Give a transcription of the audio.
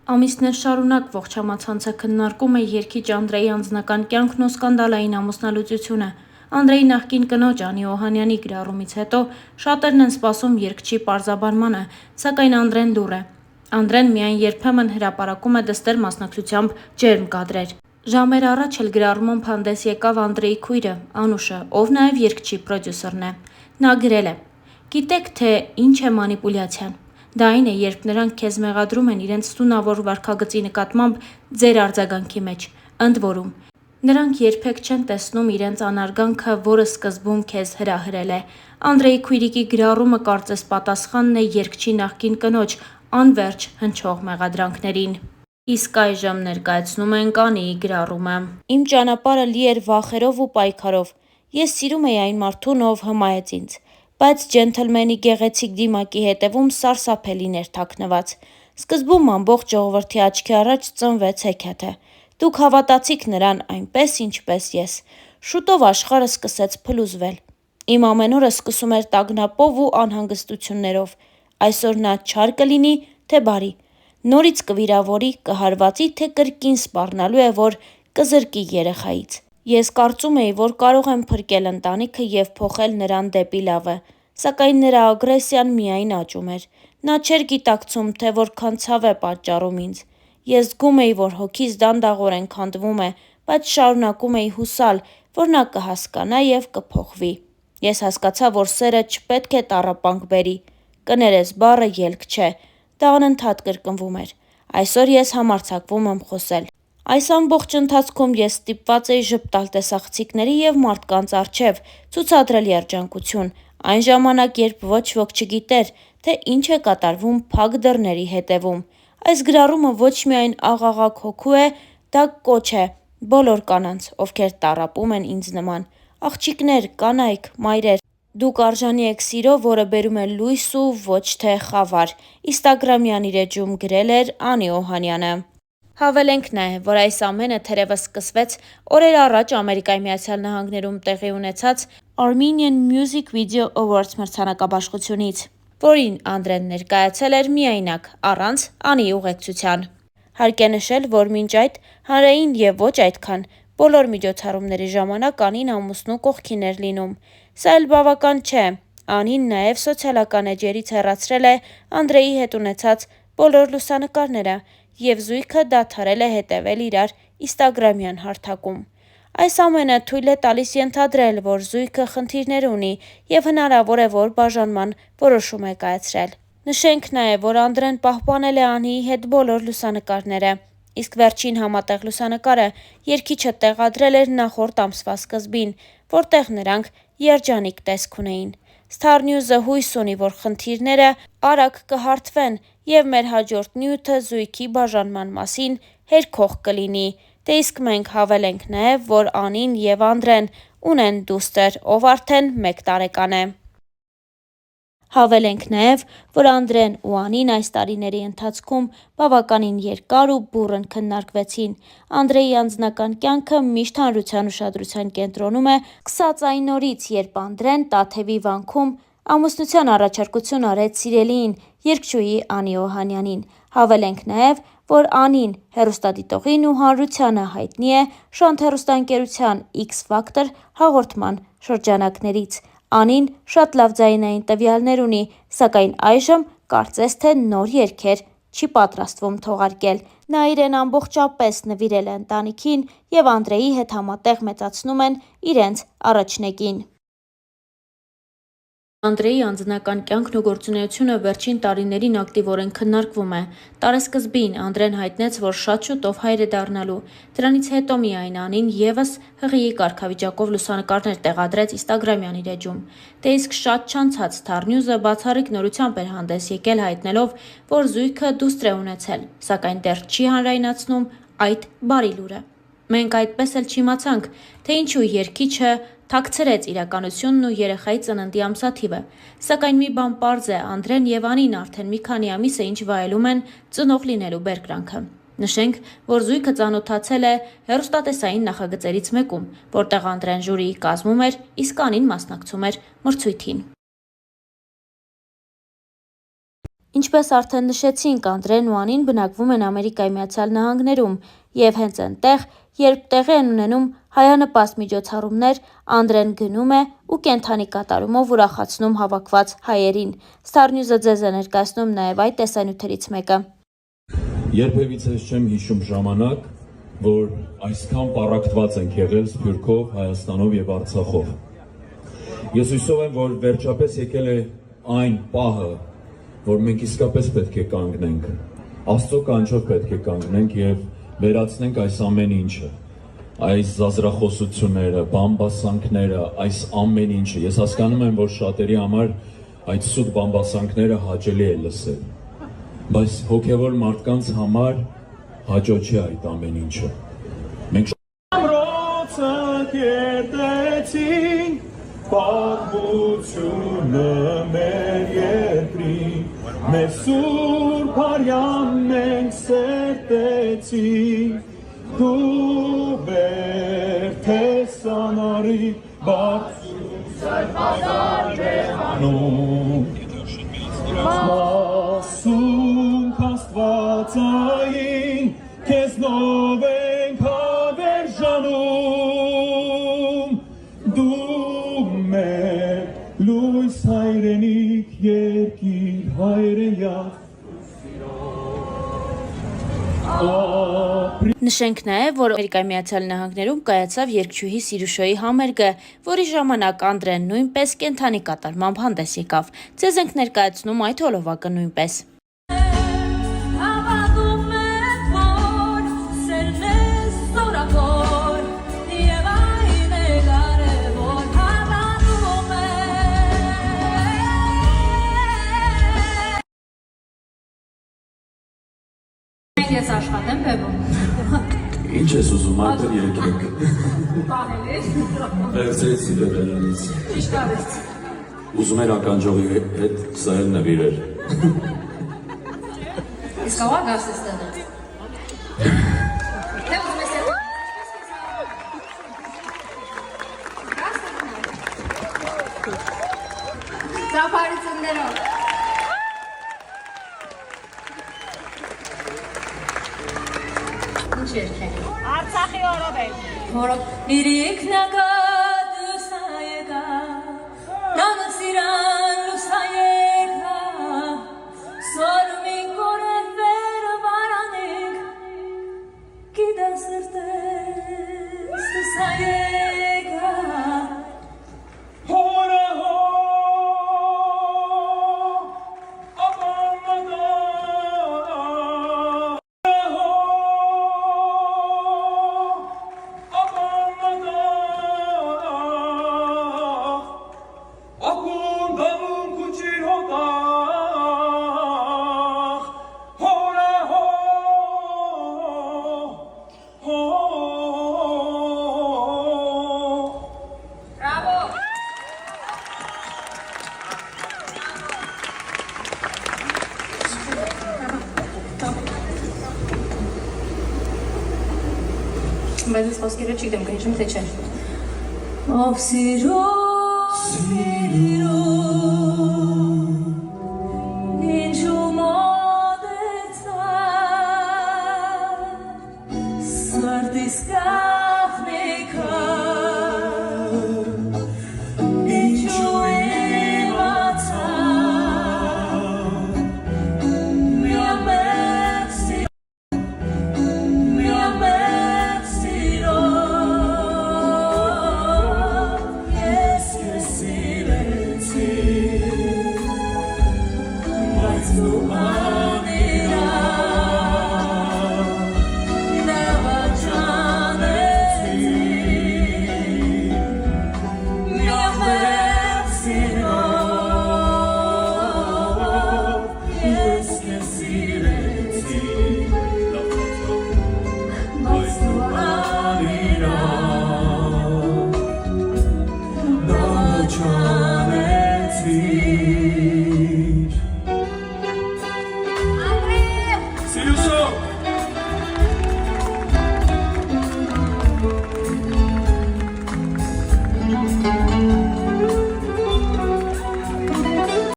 Ամիսներ շարունակ ողջ համացանցը քննարկում է երգիչ Անդրեի անձնական կյանքն ու սկանդալային ամուսնալուծությունը։ Անդրեի նախկին կնոջ Անի Օհանյանի գրառումից հետո շատերն են սպասում երգչի պարզաբանմանը, սակայն Անդրեն լուռ է։ Անդրեն միայն երբեմն հրապարակում է դստեր մասնակցությամբ ջերմ կադրեր։ Ժամեր առաջ էլ գրառումում հանդես եկավ Անդրեի քույրը՝ Անուշը, ով նաև երգչի պրոդյուսերն է։ Նա գրել է. «Գիտեք, թե ինչ է մանիպուլյացիան։ Դա այն է, երբ նրանք քեզ մեղադրում են իրենց սունավոր վարքագծի նկատմամբ ձեր արձագանքի մեջ, ընդ որում։ Նրանք երբեք չեն տեսնում իրենց անարգանքը, որը սկզբում քեզ հրահրել է»։ Անդրեի քույրիկի գրառումը կարծես պատասխանն է երգչի նախկին կնոջ անվերջ հնչող մեղադրանքներին։ Իսկ այժմ ներկայացնում ենք Անիի գրառումը. «Իմ ճանապարհը լի էր վախերով ու պայքարով։ Ես սիրում էի այն մարդուն, ով հմայեց ինձ։ Բայց ջենթլմենի գեղեցիկ դիմակի հետևում սարսափելին էր թաքնված։ Սկզբում ամբողջ ժողովրդի աչքի առաջ ծնվեց հեքիաթը։ Դուք հավատացիք նրան այնպես, ինչպես ես։ Շուտով աշխարհը սկսեց փլուզվել։ Իմ ամեն օրը սկսում էր տագնապով ու անհանգստություններով։ Այսօր նա չար կլինի, թե բարի։ Նորից կվիրավորի, կհարվածի, թե կրկին սպառնալու է, որ կզրկի երեխայից։ Ես կարծում էի, որ կարող եմ փրկել ընտանիքը և փոխել նրան դեպի լավը։ Սակայն նրա ագրեսիան միայն աճում էր։ Նա չէր գիտակցում, թե որքան ցավ է պատճառում ինձ։ Ես զգում էի, որ հոգիս դանդաղորեն քանդվում է, բայց շարունակում էի հուսալ, որ նա կհասկանա և կփոխվի։ Ես հասկացա, որ սերը չպետք է տառապանք բերի։ Կներես բառը ելք չէ։ Դա անընդհատ կրկնվում էր։ Այսօր ես համարձակվում եմ խոսել։ Այս ամբողջ ընթացքում ես ստիպված էի ժպտալ տեսախցիկների և մարդկանց առջև, ցուցադրել երջանկություն, այն ժամանակ, երբ ոչ ոք չգիտեր, թե ինչ է կատարվում փակ դռների հետևում։ Այս գրառումը ոչ միայն աղաղակ հոգու է, դա կոչ է բոլոր կանանց, ովքեր տառապում են ինձ նման։ Աղջիկներ, կանայք, մայրեր, դուք արժանի եք սիրո, որը բերում է լույս ու ոչ թե խավար։ Ինստագրամյան իր էջում գրել էր Անի Օհանյանը։ Հավելենք նաև, որ այս ամենը թերևս սկսվեց օրեր առաջ Ամերիկայի Միացյալ Նահանգներում տեղի ունեցած Armenian Music Video Awards մրցանակաբաշխությունից, որին Անդրեն ներկայացել էր միայնակ, առանց Անիի ուղեկցության։ Հարկ է նշել, որ մինչ այդ հանրային և ոչ այդքան բոլոր միջոցառումների ժամանակ Անին ամուսնու կողքին էր լինում։ Սա էլ բավական չէ։ Անին նաև սոցիալական էջերից հեռացրել է Անդրեի հետ ունեցած բոլոր լուսանկարները և զույգը դադարել է հետևել իրար ինստագրամյան հարթակում։ Այս ամենը թույլ է տալիս ենթադրել, որ զույգը խնդիրներ ունի և հնարավոր է, որ բաժանման որոշում է կայացրել։ Նշենք նաև, որ Անդրեն պահպանել է Անիի հետ բոլոր լուսանկարները, իսկ վերջին համատեղ լուսանկարը երգիչը տեղադրել էր նախորդ ամսվա սկզբին, որտեղ նրանք երջանիկ տեսք ունեին։ Star News-ը հույս ունի, որ խնդիրները արագ կհարթվեն և մեր հաջորդ նյութը զույգի բաժանման մասին հերքող կլինի։ Դե իսկ մենք հավելենք նաև, որ Անին և Անդրեն ունեն դուստր, ով արդեն 1 տարեկան է։ Հավելենք նաև, որ Անդրեն ու Անին այս տարիների ընթացքում բավականին երկար ու բուռն քննարկվեցին։ Անդրեի անձնական կյանքը միշտ հանրության ուշադրության կենտրոնում է, սկսած այն օրից, երբ Անդրեն Տաթևի վանքում ամուսնության առաջարկություն արեց սիրելիին՝ երգչուհի Անի Օհանյանին։ Հավելենք նաև, որ Անին հեռուստադիտողին ու հանրությանը հայտնի է «Շանթ» հեռուստաընկերության X Factor հաղորդման շրջանակներից։ Անին շատ լավ ձայնային տվյալներ ունի, սակայն այժմ կարծես թե նոր երգեր չի պատրաստվում թողարկել։ Նա իրեն ամբողջապես նվիրել է ընտանիքին և Անդրեի հետ համատեղ մեծացնում են իրենց առաջնեկին։ Անդրեի անձնական կյանքն ու գործունեությունը վերջին տարիներին ակտիվորեն քննարկվում է։ Տարեսկզբին Անդրեն հայտնեց, որ շատ շուտով հայր է դառնալու։ Դրանից հետո միայն Անին ևս ՀՂԻ կարգավիճակով լուսանկարներ տեղադրեց ինստագրամյան իր էջում։ Դե իսկ շատ չանցած Star News-ը բացառիկ նորությամբ էր հանդես եկել հայտնելով, որ զույգը դուստր է ունեցել, սակայն դեռ չի հանրայնացնում այդ բարի լուրը։ Մենք այդպես էլ չիմացանք, թե ինչու երգիչը թաքցրեց իրականությունն ու երեխայի ծննդի ամսաթիվը։ Սակայն մի բան պարզ է՝ Անդրեն և Անին արդեն մի քանի ամիս է ինչ վայելում են ծնող լինելու բերկրանքը։ Նշենք, որ զույգը ծանոթացել է հեռուստատեսային նախագծերից մեկում, որտեղ Անդրեն ժյուրիի կազմում էր, իսկ Անին մասնակցում էր մրցույթին։ Ինչպես արդեն նշեցինք, Անդրեն ու Անին բնակվում են Ամերիկայի Միացյալ Նահանգներում եւ հենց այնտեղ, երբ տեղի են ունենում հայանպաստ միջոցառումներ, Անդրեն գնում է ու կենդանի կատարումով ուրախացնում հավաքված հայերին։ Star News-ը ձեզ է ներկայացնում նաեւ այդ տեսանյութերից մեկը։ Երբևիցե չեմ հիշում ժամանակ, որ այսքան պառակտված ենք եղել Սփյուռքով, Հայաստանով եւ Արցախով։ Ես հույսով եմ, որ վերջապես եկել է այն պահը, որ մենք իսկապես պետք է կանգնենք, Աստծո կանչով պետք է կանգնենք եւ վերացնենք այս ամեն ինչը, այս զազրախոսությունները, բամբասանքները, այս ամեն ինչը։ Ես հասկանում եմ, որ շատերի համար այդ սուտ բամբասանքները հաճելի է լսել, բայց հոգեվոր մարդկանց համար հաճո չէ այդ ամեն ինչը։ Մենք պատմությունը մեր երկրին, մեր սուրբ արյան մենք սերտեցինք, դու բերդ ես անարի բարձր հազար բեղանում, մասունք աստվածային, քեզնով ենք հավերժանում, դու մեր լույս հայրենիք երկիր հայրենյակ։ Նշենք նաև, որ Ամերիկայի Միացյալ Նահանգներում կայացավ երգչուհի Սիրուշոյի համերգը, որի ժամանակ Անդրեն նույնպես կենդանի կատարմամբ հանդես եկավ։ Ձեզ ենք ներկայացնում այդ հոլովակը նույնպես։ Ես աշխատեմ բևում։ Ինչ ես ուզում, արդեն եկեք։ Պահել ես։ Վերցրեցի բևելանից։ Ինչ կարեց։ Ուզում էր ականջողի հետ սա էլ նվիրել։ Իսկ աղա գաս ես տանը։ Թե ուզում ես էլ։ Ծափարություններով։ Ինչ երկեք։ Արցախի օրով է։ Որով իրիք նագատ լուսայեկա, նանը սիրան լուսայեկա, սորմին կորև վեր վարանիկ, գիդա սրտես լուսայեկա, բայց ես խոսքերը չգիտեմ, կհիշում թե չէ։ Ով սիրում, ինչու մոտեցար, սրտիս կախնիկա, ինչու իմացար, միամետ սիրո,